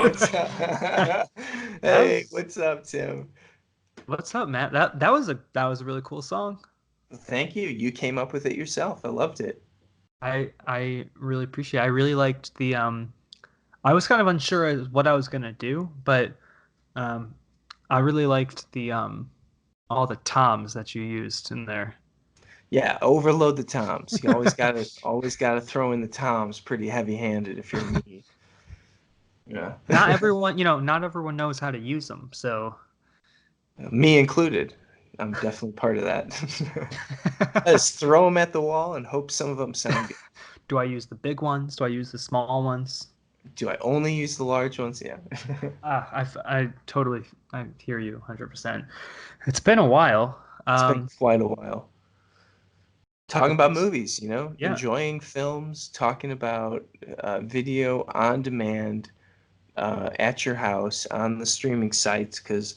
What's up? That Hey, was what's up, Tim? what's up, Matt? That was a really cool song. Thank you. You came up with it yourself. I loved it. I really appreciate it. I really liked the I was kind of unsure as what I was gonna do, but um I really liked the all the toms that you used in there. Yeah, overload the toms. You always gotta throw in the toms pretty heavy-handed if you're me. Yeah. Not everyone knows how to use them. So Me included. I'm definitely part of that. Just throw them at the wall and hope some of them sound good. do I use the big ones? Do I use the small ones? Do I only use the large ones? Yeah. I totally I hear you 100%. It's been a while. It's been quite a while. Talking But about this movies, yeah. enjoying films, talking about video on demand at your house on the streaming sites because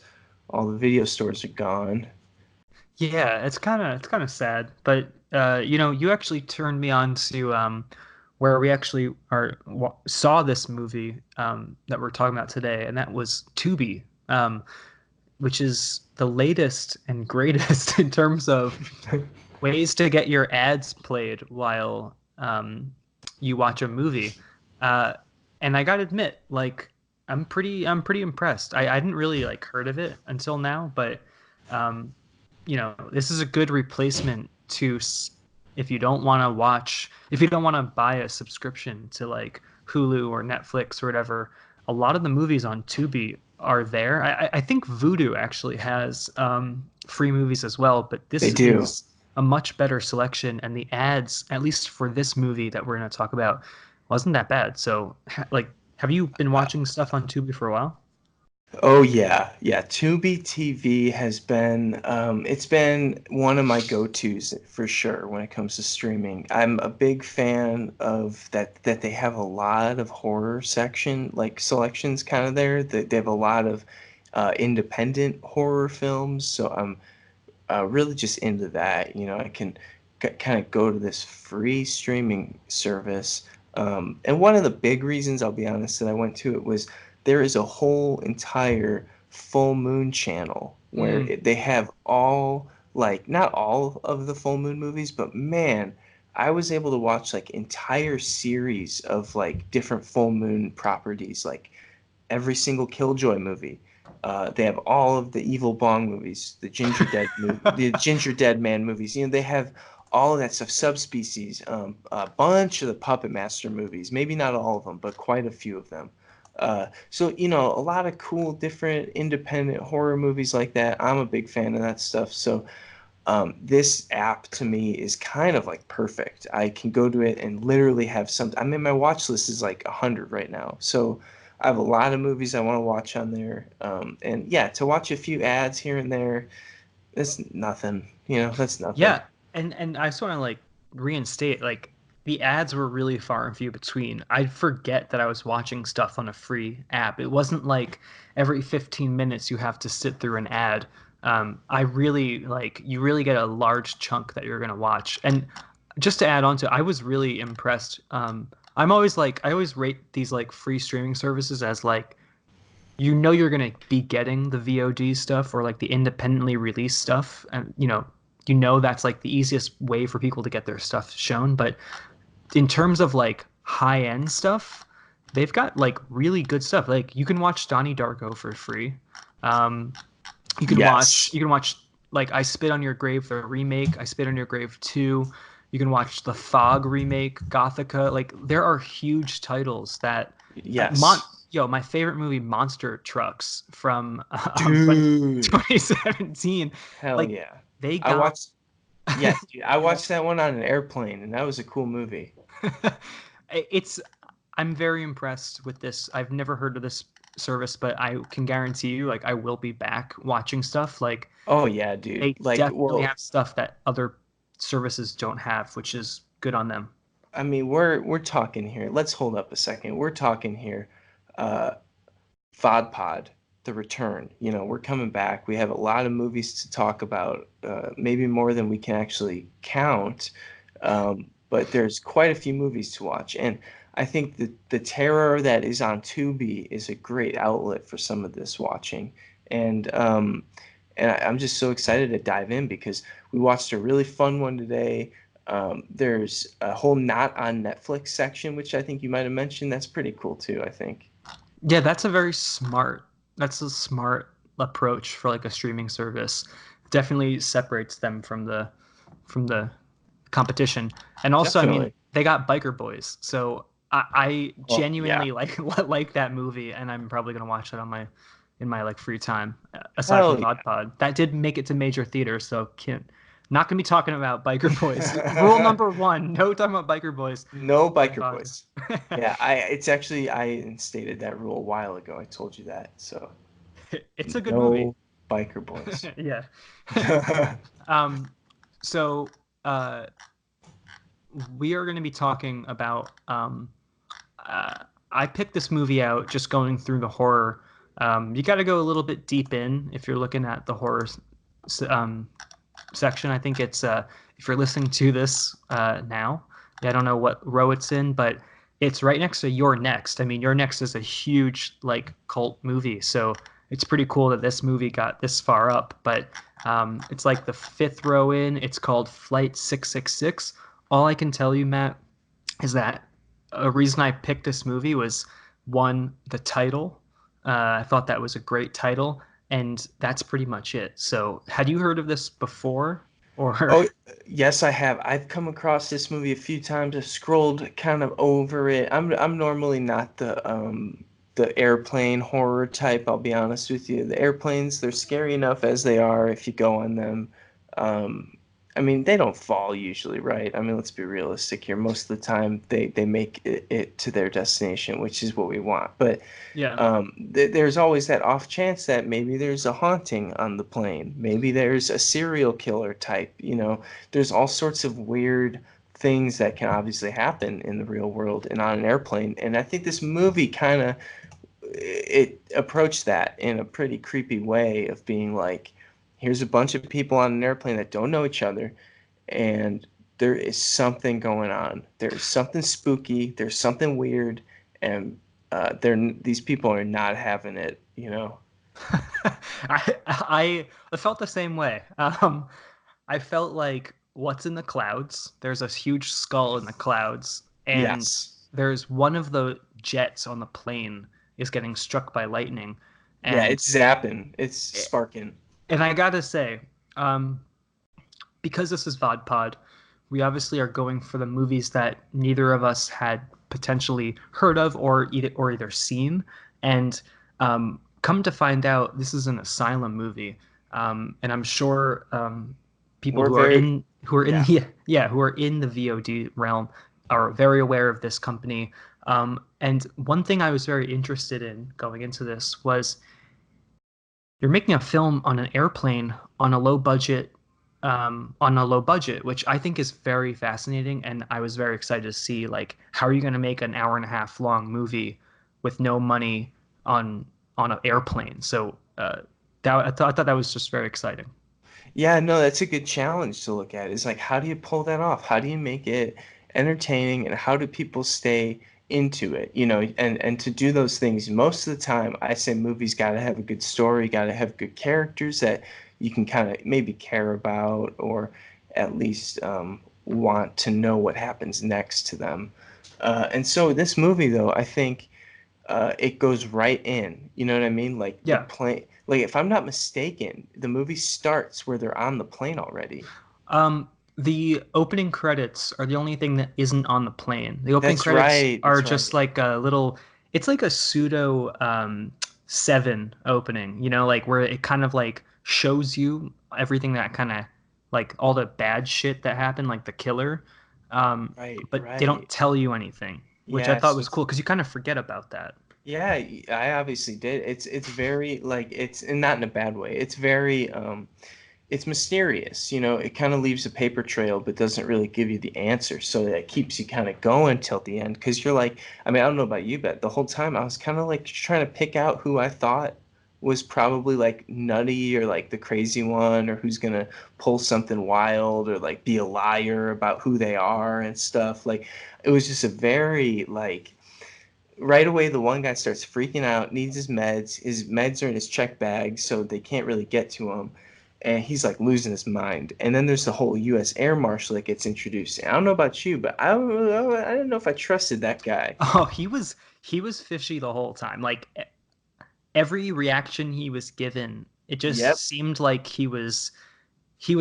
all the video stores are gone. Yeah, it's kind of sad, but you actually turned me on to where we actually saw this movie that we're talking about today, and that was Tubi, which is the latest and greatest in terms of ways to get your ads played while you watch a movie. Uh, and I gotta admit, like I'm pretty impressed. I hadn't really like heard of it until now, but um, this is a good replacement to if you don't want to buy a subscription to like Hulu or Netflix or whatever. A lot of the movies on Tubi are there. I think Vudu actually has free movies as well, but They this do. is a much better selection, and the ads, at least for this movie that we're going to talk about, wasn't that bad. So, like, have you been watching stuff on Tubi for a while? Oh yeah, yeah. Tubi TV has been it's been one of my go-tos for sure when it comes to streaming. I'm a big fan of that they have a lot of horror section like selections kind of there. They have a lot of independent horror films, so I'm really just into that. I can kind of go to this free streaming service. And one of the big reasons, I'll be honest, that I went to it was there is a whole entire full moon channel where Mm. they have all, like, not all of the full moon movies, but man, I was able to watch like entire series of like different full moon properties, like every single Killjoy movie. They have all of the Evil Bong movies, the Ginger Dead Man movies. They have all of that stuff. Subspecies, a bunch of the Puppet Master movies. Maybe not all of them, but quite a few of them. So a lot of cool, different, independent horror movies like that. I'm a big fan of that stuff. So this app to me is kind of like perfect. I can go to it and literally have some. I mean, my watch list is like 100 right now. So I have a lot of movies I want to watch on there. And yeah, to watch a few ads here and there, that's nothing. That's nothing. Yeah, and I just want to like reinstate like the ads were really far and few between. I forget that I was watching stuff on a free app. It wasn't like every 15 minutes you have to sit through an ad. I really like you really get a large chunk that you're gonna watch. And just to add on to, I was really impressed. I always rate these like free streaming services as like you're gonna be getting the VOD stuff or like the independently released stuff, and that's like the easiest way for people to get their stuff shown. But in terms of like high end stuff, they've got like really good stuff. Like you can watch Donnie Darko for free. Um, Yes. you can watch like I Spit on Your Grave, the remake. I Spit on Your Grave 2. You can watch the Fog remake, Gothica. Like there are huge titles that Yes. my favorite movie, Monster Trucks from Dude. 2017. Hell Like yeah. they I got watched, yeah, dude, I watched that one on an airplane, and that was a cool movie. it's I'm very impressed with this. I've never heard of this service, but I can guarantee you, like, I will be back watching stuff. Like, Oh yeah, dude. they Like, definitely well, have stuff that other services don't have, which is good on them. I mean, we're talking here. Let's hold up a second. We're talking here. Uh, VodPod, The Return. We're coming back. We have a lot of movies to talk about, maybe more than we can actually count. But there's quite a few movies to watch. And I think the terror that is on Tubi is a great outlet for some of this watching. And I'm just so excited to dive in because we watched a really fun one today. There's a whole not on Netflix section, which I think you might have mentioned. That's pretty cool too, I think. Yeah, that's a smart approach for like a streaming service. Definitely separates them from the competition. And also, I mean, Definitely. they got Biker Boys, so I Oh, yeah. genuinely like like that movie, and I'm probably gonna watch it on my in my like free time. Aside from Hell yeah. VodPod, that did make it to major theaters, so can't not gonna be talking about Biker Boys. Rule number one: no talking about Biker Boys No on biker VOD. boys. Yeah, it's actually I instated that rule a while ago. I told you that. So It's a good movie. no biker boys. Yeah. um, so uh, we are going to be talking about. Uh, I picked this movie out just going through the horror. You got to go a little bit deep in if you're looking at the horror um, section. I think it's if you're listening to this now. I don't know what row it's in, but it's right next to Your Next. I mean, Your Next is a huge like cult movie, so it's pretty cool that this movie got this far up. But it's like the fifth row in. It's called Flight 666. All I can tell you, Matt, is that a reason I picked this movie was one, the title. I thought that was a great title, and that's pretty much it. So, had you heard of this before, or Oh, yes, I have. I've come across this movie a few times. I've scrolled kind of over it. I'm normally not the airplane horror type, I'll be honest with you. The airplanes, they're scary enough as they are if you go on them. Um, I mean, they don't fall usually, right? I mean, let's be realistic here. Most of the time, they make it to their destination, which is what we want. But yeah? there's always that off chance that maybe there's a haunting on the plane. Maybe there's a serial killer type. There's all sorts of weird things that can obviously happen in the real world and on an airplane. And I think this movie kind of it approached that in a pretty creepy way of being like, here's a bunch of people on an airplane that don't know each other, and there is something going on. There's something spooky. There's something weird, and these people are not having it. I felt the same way. I felt like what's in the clouds? There's a huge skull in the clouds, and Yes. there's one of the jets on the plane is getting struck by lightning, Yeah, and it's zapping. It's sparking. and I gotta say, um, because this is VodPod, we obviously are going for the movies that neither of us had potentially heard of or either seen. And come to find out, this is an Asylum movie, and I'm sure people We're who are very, in yeah. who are in the VOD realm are very aware of this company. And one thing I was very interested in going into this was you're making a film on an airplane on a low budget, which I think is very fascinating. And I was very excited to see like how are you going to make an hour and a half long movie with no money on an airplane. So I thought that was just very exciting. Yeah, no, that's a good challenge to look at. Is like, how do you pull that off? How do you make it entertaining, and how do people stay into it? And to do those things, most of the time, I say movies got to have a good story, got to have good characters that you can kind of maybe care about, or at least want to know what happens next to them. And so this movie, though, I think it goes right in. You know what I mean? Like the Yeah. plane. Like if I'm not mistaken, the movie starts where they're on the plane already. Um, the opening credits are the only thing that isn't on the plane. The opening That's credits right. are That's just right. like a little, it's like a pseudo seven opening, like where it kind of like shows you everything that kind of like all the bad shit that happened, like the killer. Right. But they don't Right. tell you anything, which I thought Yes. was cool because you kind of forget about that. Yeah, I obviously did. It's very like it's and not in a bad way. It's very it's mysterious. It kind of leaves a paper trail but doesn't really give you the answer. So that keeps you kind of going till the end because you're like, I mean, I don't know about you, but the whole time I was kind of like trying to pick out who I thought was probably like nutty or like the crazy one or who's gonna pull something wild or like be a liar about who they are and stuff. Like it was just a very like right away the one guy starts freaking out, needs his meds. His meds are in his check bag, so they can't really get to him. And he's like losing his mind. And then there's the whole U.S. Air Marshal that gets introduced. And I don't know about you, but I didn't know if I trusted that guy. Oh, he was fishy the whole time. Like every reaction he was given, it just Yep. seemed like he was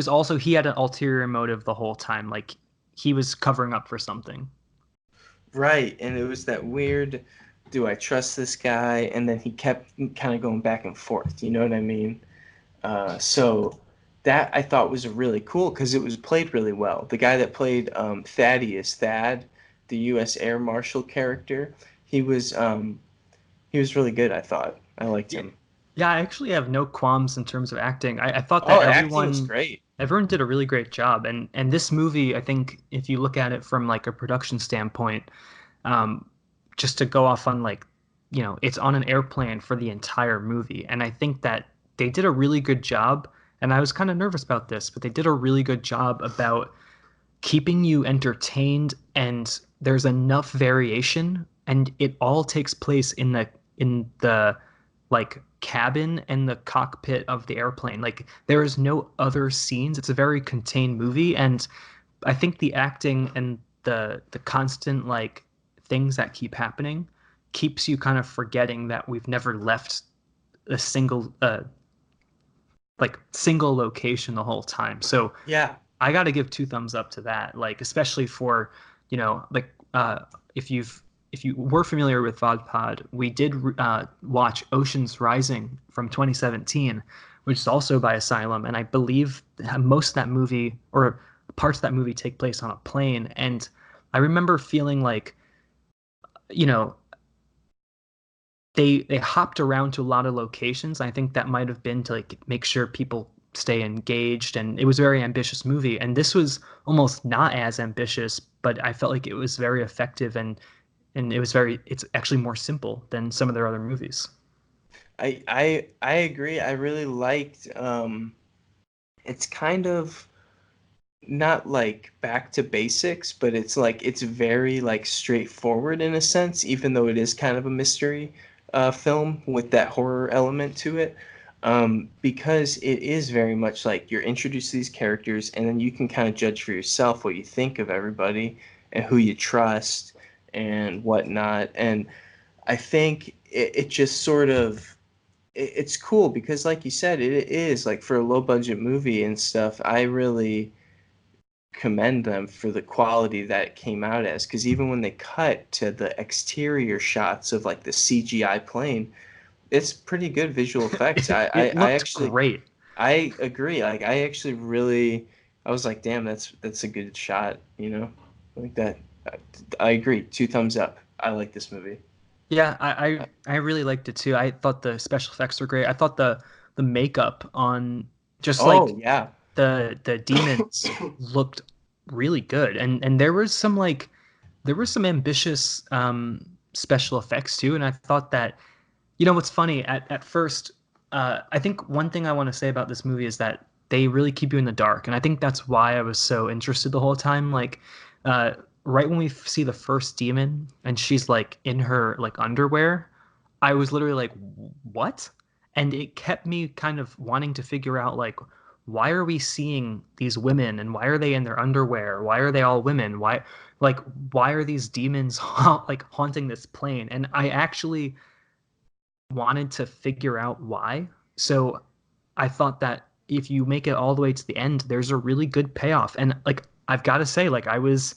also he had an ulterior motive the whole time. Like he was covering up for something. Right. And it was that weird, do I trust this guy? And then he kept kind of going back and forth. You know what I mean? So that I thought was really cool because it was played really well. The guy that played Thaddeus, Thad, the U.S. Air Marshal character, he was um, he was really good. I thought I liked Yeah, him. yeah. I actually have no qualms in terms of acting. I thought that Oh, acting was everyone great. everyone did a really great job, and this movie, I think, if you look at it from like a production standpoint, um, just to go off on like, it's on an airplane for the entire movie. And I think that they did a really good job. And I was kind of nervous about this, but they did a really good job about keeping you entertained. And there's enough variation, and it all takes place in the like cabin and the cockpit of the airplane. Like there is no other scenes. It's a very contained movie, and I think the acting and the constant like things that keep happening keeps you kind of forgetting that we've never left a single location the whole time. So Yeah. I got to give two thumbs up to that. Like especially for, like if you were familiar with VodPod, we did watch Ocean's Rising from 2017, which is also by Asylum, and I believe most of that movie or parts of that movie take place on a plane. And I remember feeling like, you know, they hopped around to a lot of locations. I think that might have been to like make sure people stay engaged, and it was a very ambitious movie. And this was almost not as ambitious, but I felt like it was very effective, and it's actually more simple than some of their other movies. I agree. I really liked it's kind of not like back to basics, but it's like it's very like straightforward in a sense, even though it is kind of a mystery film with that horror element to it. Because it is very much like you're introduced to these characters, and then you can kind of judge for yourself what you think of everybody and who you trust and whatnot. And I think it just sort of it's cool because, like you said, it is like for a low budget movie and stuff. I really commend them for the quality that it came out as because even when they cut to the exterior shots of like the CGI plane, it's pretty good visual effects. It I looked actually great. I agree. Like I actually really I was like, damn, that's a good shot, you know? Like that. I agree. Two thumbs up. I like this movie. Yeah, I really liked it too. I thought the special effects were great. I thought the makeup on just Oh like yeah. the demons looked really good, and there were some ambitious special effects too. And I thought that, what's funny at first, I think one thing I want to say about this movie is that they really keep you in the dark, and I think that's why I was so interested the whole time. Like, uh, right when we see the first demon and she's like in her like underwear, I was literally like, what? And it kept me kind of wanting to figure out like, why are we seeing these women, and why are they in their underwear? Why are they all women? Like, why are these demons like haunting this plane? And I actually wanted to figure out why. So I thought that if you make it all the way to the end, there's a really good payoff. And like I've got to say, like I was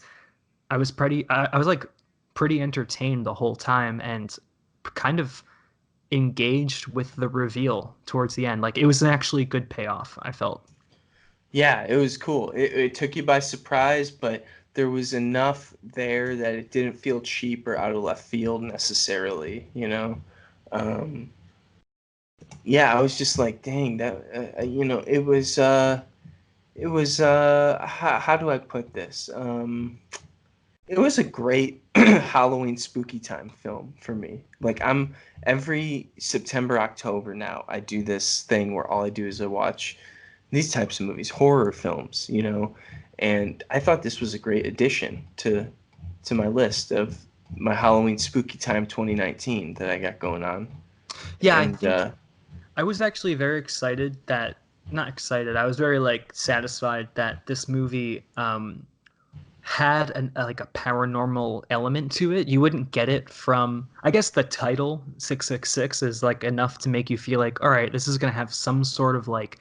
like pretty entertained the whole time, and kind of engaged with the reveal towards the end. Like it was an actually good payoff, I felt. Yeah, it was cool. It took you by surprise, but there was enough there that it didn't feel cheap or out of left field necessarily, you know? Um, yeah, I was just like, dang, that, it was, how do I put this? It was a great Halloween spooky time film for me. Like I'm every September, October now, I do this thing where all I do is I watch these types of movies, horror films, and I thought this was a great addition to my list of my Halloween spooky time 2019 that I got going on. Yeah, I And think I was actually very excited that not excited. I was very like satisfied that this movie had like a paranormal element to it. You wouldn't get it from, I guess the title 666 is like enough to make you feel like, all right, this is going to have some sort of like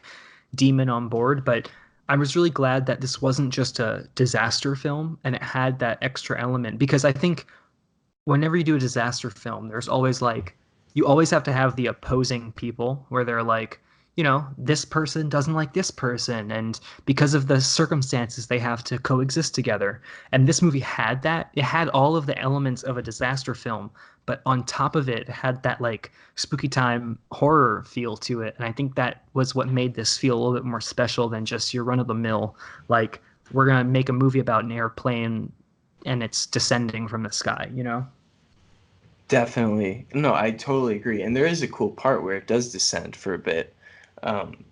demon on board, but I was really glad that this wasn't just a disaster film and it had that extra element because I think whenever you do a disaster film, there's always like you always have to have the opposing people where they're like, this person doesn't like this person, and because of the circumstances, they have to coexist together. And this movie had that. It had all of the elements of a disaster film, but on top of it, it had that like spooky time horror feel to it. And I think that was what made this feel a little bit more special than just your run of the mill, like, we're gonna make a movie about an airplane and it's descending from the sky. definitely, no, I totally agree. And there is a cool part where it does descend for a bit. Um,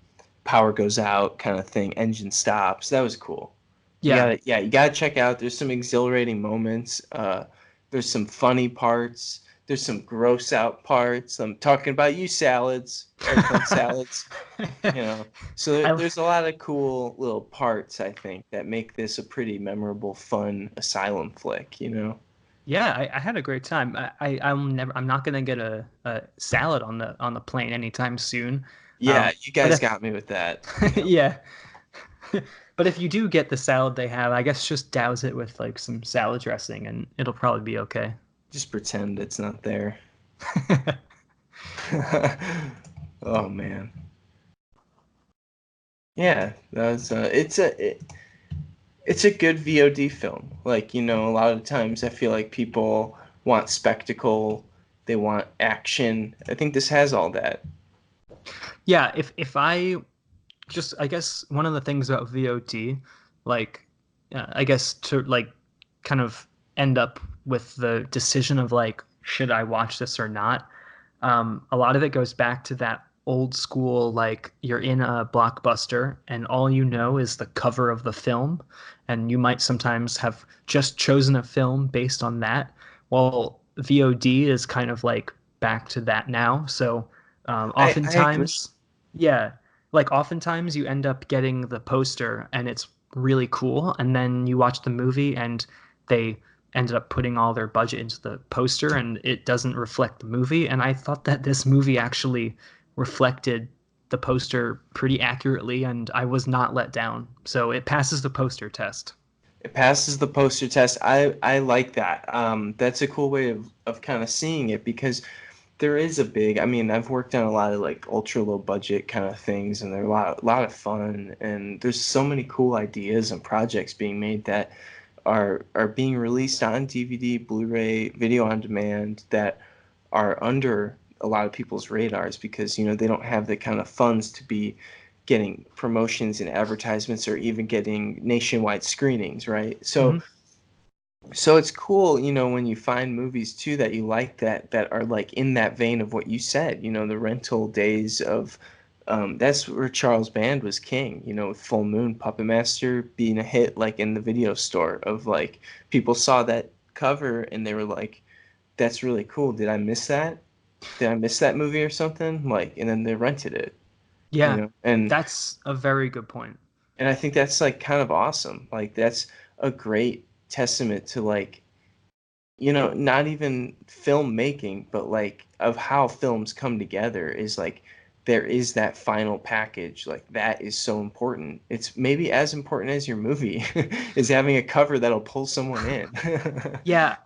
Power goes out, kind of thing. Engine stops. That was cool. Yeah. You gotta check out. There's some exhilarating moments. There's some funny parts. There's some gross out parts. I'm talking about you salads, airplane salads. You know, so I there's a lot of cool little parts I think that make this a pretty memorable, fun asylum flick. yeah, I had a great time. I'm not gonna get a salad on the plane anytime soon. Yeah, you But guys if got me with that. You know, yeah, but if you do get the salad they have, I guess just douse it with like some salad dressing and it'll probably be okay. just pretend it's not there. Oh man. Yeah, that's it's a good VOD film. Like, a lot of times I feel like people want spectacle, they want action. I think this has all that. Yeah, if I just I guess one of the things about VOD, like I guess to like kind of end up with the decision of like should I watch this or not. A lot of it goes back to that old school like you're in a blockbuster and all you know is the cover of the film, and you might sometimes have just chosen a film based on that. Well, VOD is kind of like back to that now. So I agree. oftentimes, yeah, like oftentimes you end up getting the poster and it's really cool, and then you watch the movie and they ended up putting all their budget into the poster and it doesn't reflect the movie. And I thought that this movie actually reflected the poster pretty accurately and I was not let down. So it passes the poster test. It passes the poster test. I like that. That's a cool way of kind of seeing it because there is a big. I mean, I've worked on a lot of like ultra low budget kind of things, and they're a lot of fun. And there's so many cool ideas and projects being made that are being released on DVD, Blu-ray, video on demand that are under a lot of people's radars because they don't have the kind of funds to be getting promotions and advertisements or even getting nationwide screenings, right? Hmm. So it's cool, when you find movies too that you like that are like in that vein of what you said, the rental days of that's where Charles Band was king, with Full Moon Puppet Master being a hit like in the video store of like people saw that cover and they were like, that's really cool. Did I miss that? Did I miss that movie or something? Like, and then they rented it, Yeah, and that's a very good point. I think that's like kind of awesome. Like that's a great testament to like, not even filmmaking, but like of how films come together is like there is that final package. Like that is so important. It's maybe as important as your movie is having a cover that'll pull someone in. Yeah,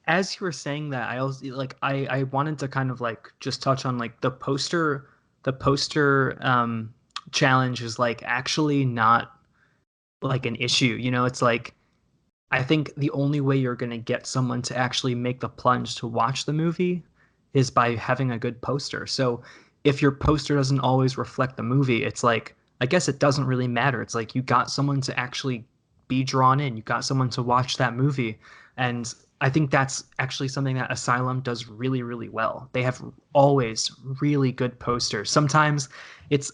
as you were saying that, I also like I wanted to kind of like just touch on like the poster challenge is like actually not like an issue. It's like I think the only way you're going to get someone to actually make the plunge to watch the movie is by having a good poster. So if your poster doesn't always reflect the movie, it's like I guess it doesn't really matter. It's like you got someone to actually be drawn in. You got someone to watch that movie. And I think that's actually something that Asylum does really, really well. They have always really good posters. Sometimes it's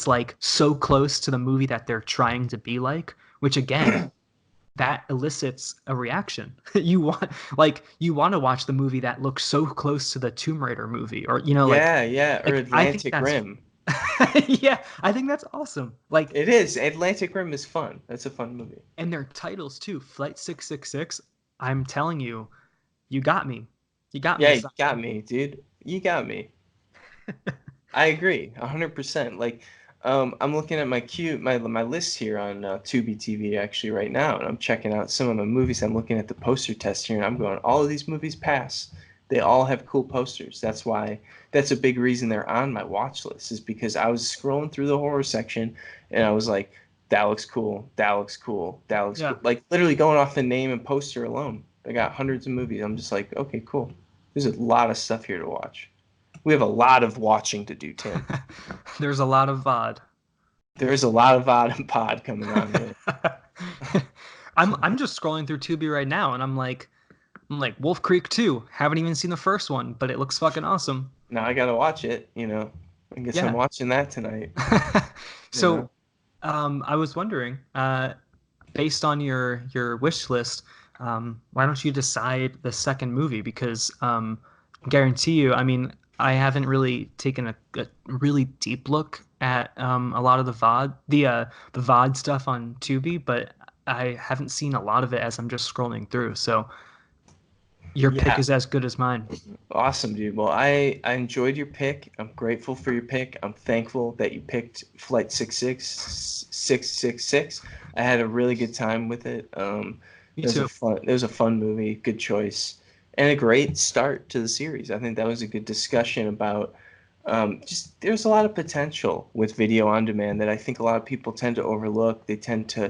like so close to the movie that they're trying to be like, which again, that elicits a reaction. You want to watch the movie that looks so close to the Tomb Raider movie, or Yeah, yeah, or I think Atlantic that's Rim. yeah, I think that's awesome. Like, It is. Atlantic Rim is fun. That's a fun movie. and their titles too, Flight 666. I'm telling you, you got me. You got me, Yeah, you Asylum. got me, dude. You got me. I agree, 100%. Like, I'm looking at my list here on Tubi TV actually right now, and I'm checking out some of my movies. I'm looking at the poster test here, and I'm going, all of these movies pass. They all have cool posters. That's a big reason they're on my watch list, is because I was scrolling through the horror section, and I was like, that looks cool, that looks cool, that looks Yeah. cool. Like literally going off the name and poster alone. I got hundreds of movies. I'm just like, okay, cool. There's a lot of stuff here to watch. We have a lot of watching to do, Tim. There's a lot of VOD. There's a lot of VOD and pod coming on here. I'm just scrolling through Tubi right now, and I'm like Wolf Creek 2. Haven't even seen the first one, but it looks fucking awesome. Now I gotta watch it, you know. I guess I'm Yeah. watching that tonight, you know. So, I was wondering, based on your wish list, why don't you decide the second movie? Because guarantee you, I mean, I haven't really taken a really deep look at a lot of the VOD stuff on Tubi, but I haven't seen a lot of it as I'm just scrolling through. So your pick Yeah, is as good as mine. awesome, dude. Well, I enjoyed your pick. I'm grateful for your pick. I'm thankful that you picked Flight 666. I had a really good time with it. Me too. It was a fun movie, good choice, and a great start to the series. I think that was a good discussion about just there's a lot of potential with video on demand that I think a lot of people tend to overlook. They tend to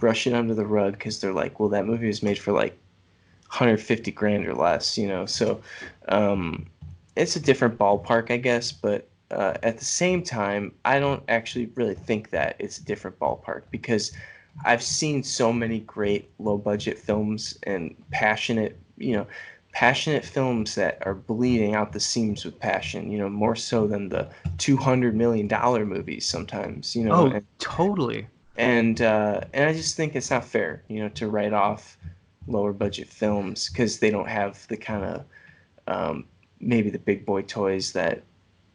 brush it under the rug because they're like, well, that movie was made for like 150 grand or less, you know. So it's a different ballpark, I guess. But at the same time, I don't actually really think that it's a different ballpark because I've seen so many great low budget films and passionate films that are bleeding out the seams with passion, you know, more so than the $200 million movies sometimes, you know. Oh, totally. And I just think it's not fair, you know, to write off lower budget films because they don't have the kind of um, maybe the big boy toys that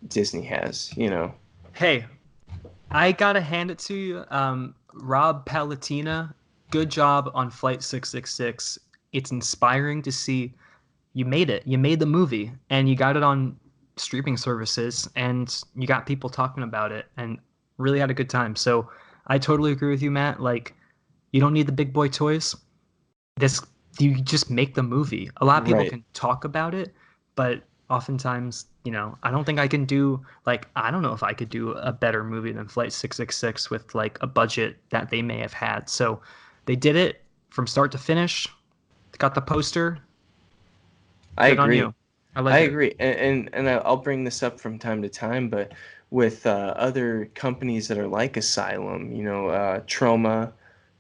Disney has, you know. Hey, I gotta hand it to you, Rob Pallatina. Good job on Flight 666. It's inspiring to see you made it. You made the movie, and you got it on streaming services, and you got people talking about it, and really had a good time. So I totally agree with you, Matt. Like, you don't need the big boy toys. This You just make the movie. A lot of people Right. can talk about it, but oftentimes, I don't think I can do like I don't know if I could do a better movie than Flight 666 with like a budget that they may have had. So they did it from start to finish. Got the poster. I Good on agree. you. I I like it. agree. And I'll bring this up from time to time, but with other companies that are like Asylum, you know, Trauma,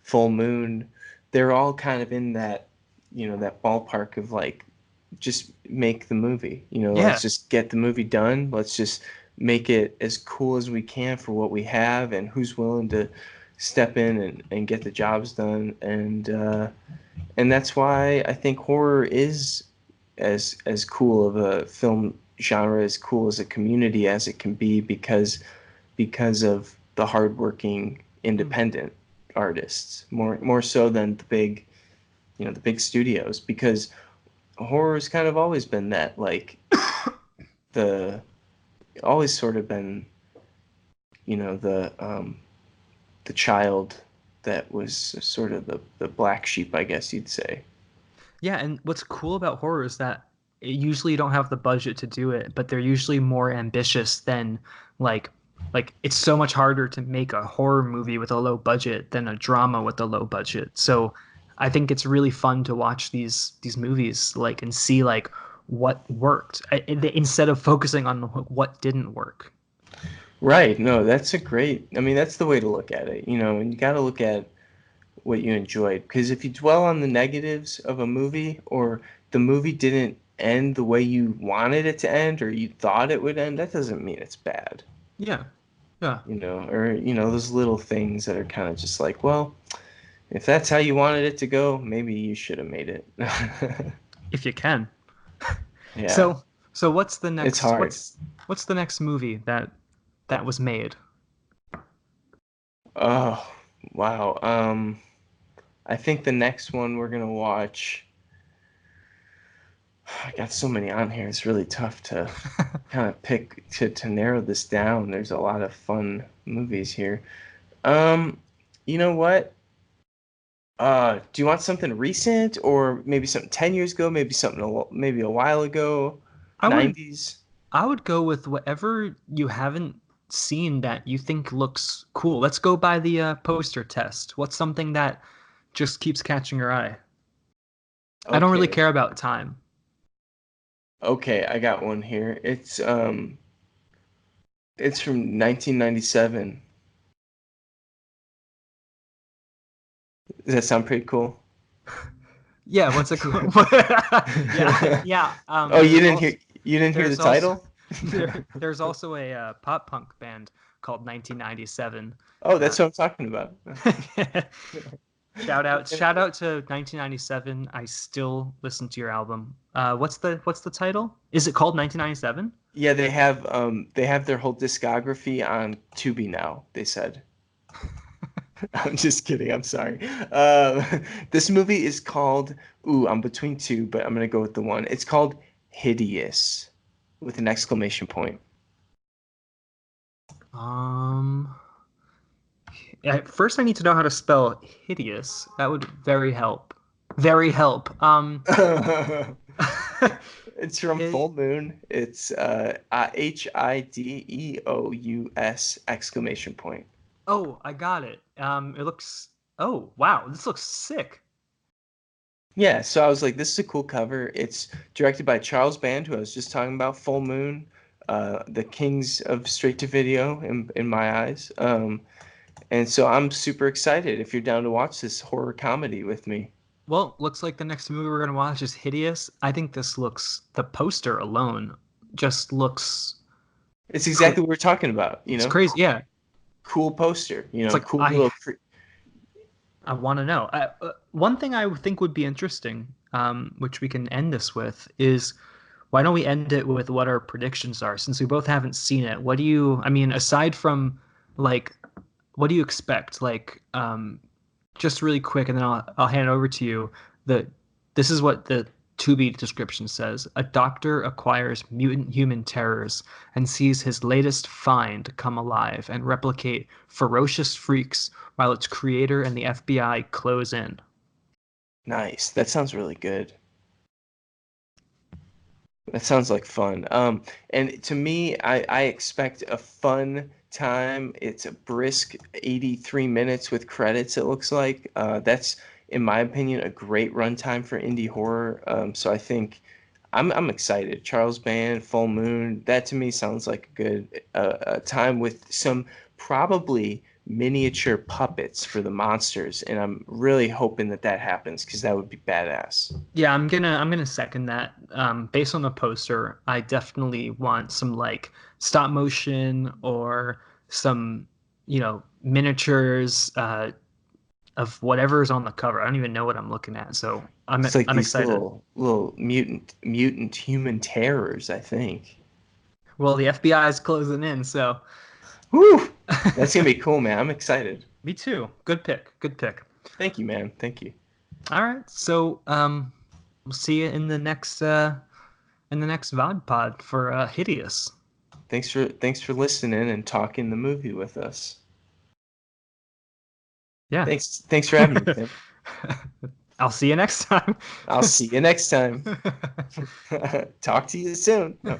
Full Moon, they're all kind of in that, you know, that ballpark of like, just make the movie. You know, let's Yeah. just get the movie done. Let's just make it as cool as we can for what we have and who's willing to step in and get the jobs done. And that's why I think horror is as cool of a film genre, as cool as a community as it can be because of the hardworking Mm. independent artists more so than the big studios because horror's kind of always been that like the always sort of been the child that was sort of the black sheep, I guess you'd say. Yeah, and what's cool about horror is that usually you don't have the budget to do it, but they're usually more ambitious than like it's so much harder to make a horror movie with a low budget than a drama with a low budget. So I think it's really fun to watch these movies like and see like what worked instead of focusing on what didn't work. Right. No, that's a great. I mean, that's the way to look at it, you know, and you got to look at what you enjoyed. Because if you dwell on the negatives of a movie, or the movie didn't end the way you wanted it to end, or you thought it would end, that doesn't mean it's bad. Yeah. Yeah. Or those little things that are kind of just like, well, if that's how you wanted it to go, maybe you should have made it. If you can. Yeah, So what's the it's next hard. what's the next movie that was made? Oh, wow. I think the next one we're gonna watch. I got so many on here. It's really tough to kind of pick to narrow this down. There's a lot of fun movies here. Um, you know what? Do you want something recent, or maybe something 10 years ago, maybe something maybe a while ago, I would 90s? I would go with whatever you haven't seen that you think looks cool. Let's go by the poster test. What's something that just keeps catching your eye? I don't really Okay. care about time. Okay, I got one here. It's from 1997. Does that sound pretty cool? Yeah, what's it called? Yeah, yeah. Oh, you didn't hear the There's also title? there's also a pop punk band called 1997. Oh, Uh, that's what I'm talking about. shout out to 1997. I still listen to your album. What's the title? Is it called 1997? Yeah, they have their whole discography on Tubi now, they said. I'm just kidding. I'm sorry. This movie is called, I'm between two, but I'm gonna go with the one. It's called Hideous with an exclamation point. Um, at first I need to know how to spell hideous. That would very help. Very help. It's from it, Full Moon. It's Hideous exclamation point. oh, I got it. It looks. Oh, wow, this looks sick. Yeah, so I was like, this is a cool cover. It's directed by Charles Band, who I was just talking about, Full Moon, the kings of straight to video in my eyes. And so I'm super excited if you're down to watch this horror comedy with me. Well, looks like the next movie we're gonna watch is hideous. I think this looks. The poster alone just looks. It's Cr- exactly what we're talking about, it's crazy. Yeah, cool poster, it's like cool little. I want to know. One thing I would think would be interesting, which we can end this with, is why don't we end it with what our predictions are? Since we both haven't seen it, what do you? I mean, aside from like, what do you expect? Like, just really quick, and then I'll hand it over to you. The This is what the Tubi description says: a doctor acquires mutant human terrors and sees his latest find come alive and replicate ferocious freaks while its creator and the FBI close in. Nice. That sounds really good. That sounds like fun. And to me, I expect a fun time. It's a brisk 83 minutes with credits, it looks like. That's, in my opinion, a great runtime for indie horror. So I think I'm excited. Charles Band, Full Moon, that to me sounds like a good time with some probably miniature puppets for the monsters. And I'm really hoping that that happens because that would be badass. Yeah, I'm gonna second that. Based on the poster, I definitely want some like stop motion or some, miniatures of whatever's on the cover. I don't even know what I'm looking at, so It's like I'm these excited. little mutant human terrors, I think. Well, the FBI is closing in, so Woo! That's gonna be cool, man. I'm excited. me too. Good pick. Good pick. Thank you, man. Thank you. All right, so we'll see you in the next VodPod for Hideous. Thanks for listening and talking the movie with us. Yeah. Thanks for having me, Tim. I'll see you next time. I'll see you next time. Talk to you soon. No.